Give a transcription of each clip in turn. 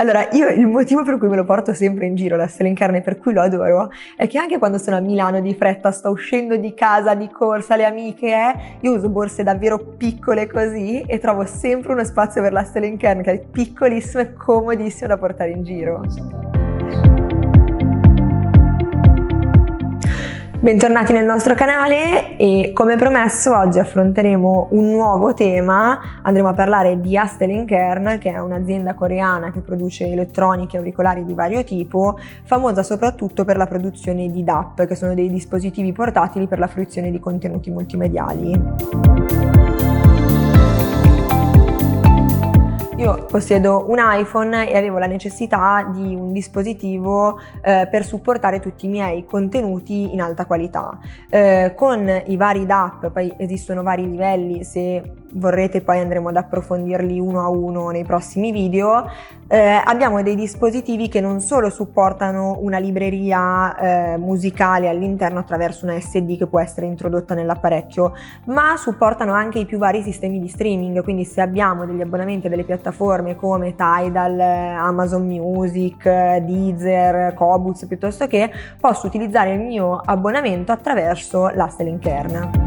Allora, io il motivo per cui me lo porto sempre in giro, la Stellenkern, e per cui lo adoro, è che anche quando sono a Milano di fretta, sto uscendo di casa di corsa, le amiche, io uso borse davvero piccole così e trovo sempre uno spazio per la Stellenkern, che è piccolissimo e comodissimo da portare in giro. Bentornati nel nostro canale e come promesso oggi affronteremo un nuovo tema. Andremo a parlare di Stellenkern, che è un'azienda coreana che produce elettroniche e auricolari di vario tipo, famosa soprattutto per la produzione di DAP, che sono dei dispositivi portatili per la fruizione di contenuti multimediali. Io possiedo un iPhone e avevo la necessità di un dispositivo per supportare tutti i miei contenuti in alta qualità. Con i vari DAP, poi esistono vari livelli, se vorrete poi andremo ad approfondirli uno a uno nei prossimi video. Abbiamo dei dispositivi che non solo supportano una libreria musicale all'interno attraverso una SD che può essere introdotta nell'apparecchio, ma supportano anche i più vari sistemi di streaming. Quindi se abbiamo degli abbonamenti a delle piattaforme come Tidal, Amazon Music, Deezer, Qobuz, piuttosto che, posso utilizzare il mio abbonamento attraverso la Stellenkern.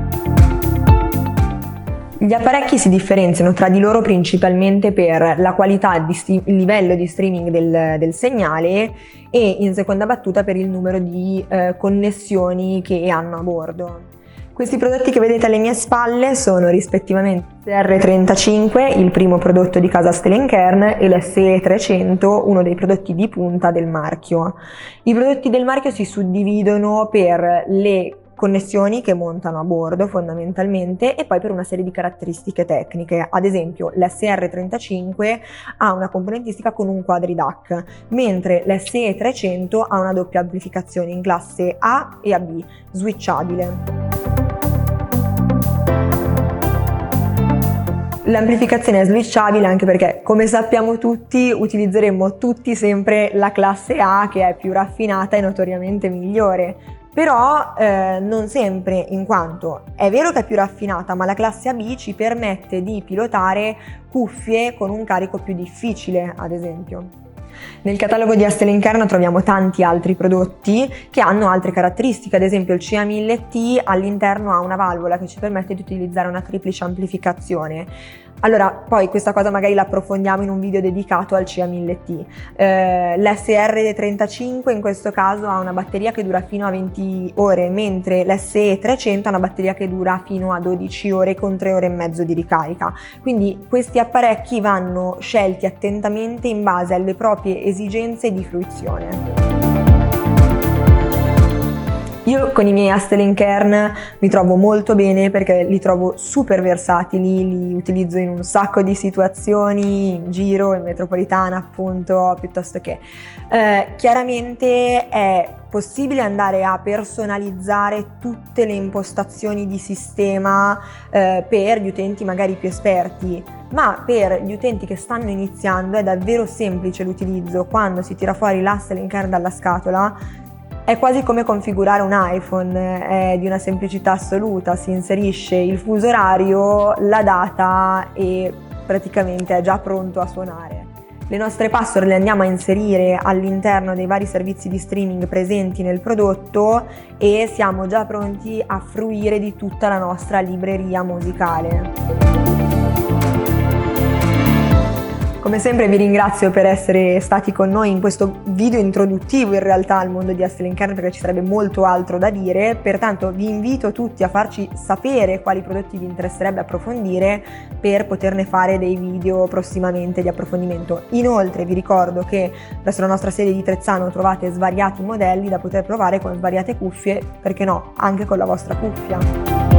Gli apparecchi si differenziano tra di loro principalmente per la qualità, il livello di streaming del segnale e in seconda battuta per il numero di connessioni che hanno a bordo. Questi prodotti che vedete alle mie spalle sono rispettivamente l'SR35, il primo prodotto di casa Stellenkern, e l'SE300, uno dei prodotti di punta del marchio. I prodotti del marchio si suddividono per le connessioni che montano a bordo fondamentalmente e poi per una serie di caratteristiche tecniche. Ad esempio l'SR35 ha una componentistica con un quadri DAC, mentre l'SE300 ha una doppia amplificazione in classe A e AB, switchabile. L'amplificazione è switchabile anche perché, come sappiamo tutti, utilizzeremo tutti sempre la classe A, che è più raffinata e notoriamente migliore. Però non sempre, in quanto è vero che è più raffinata, ma la classe AB ci permette di pilotare cuffie con un carico più difficile, ad esempio. Nel catalogo di Stellenkern troviamo tanti altri prodotti che hanno altre caratteristiche. Ad esempio il CA1000T all'interno ha una valvola che ci permette di utilizzare una triplice amplificazione. Allora, poi questa cosa magari la approfondiamo in un video dedicato al CA1000T. L'SR35 in questo caso ha una batteria che dura fino a 20 ore, mentre l'SE300 ha una batteria che dura fino a 12 ore con 3 ore e mezzo di ricarica. Quindi questi apparecchi vanno scelti attentamente in base alle proprie esigenze di fruizione. Io con i miei Stellenkern mi trovo molto bene perché li trovo super versatili, li utilizzo in un sacco di situazioni, in giro, in metropolitana appunto, piuttosto che. Chiaramente è possibile andare a personalizzare tutte le impostazioni di sistema per gli utenti magari più esperti, ma per gli utenti che stanno iniziando è davvero semplice l'utilizzo. Quando si tira fuori la Stellenkern dalla scatola è quasi come configurare un iPhone, è di una semplicità assoluta, si inserisce il fuso orario, la data e praticamente è già pronto a suonare. Le nostre password le andiamo a inserire all'interno dei vari servizi di streaming presenti nel prodotto e siamo già pronti a fruire di tutta la nostra libreria musicale. Come sempre vi ringrazio per essere stati con noi in questo video introduttivo in realtà al mondo di Stellenkern, perché ci sarebbe molto altro da dire. Pertanto vi invito tutti a farci sapere quali prodotti vi interesserebbe approfondire per poterne fare dei video prossimamente di approfondimento. Inoltre vi ricordo che presso la nostra sede di Trezzano trovate svariati modelli da poter provare con svariate cuffie, perché no, anche con la vostra cuffia.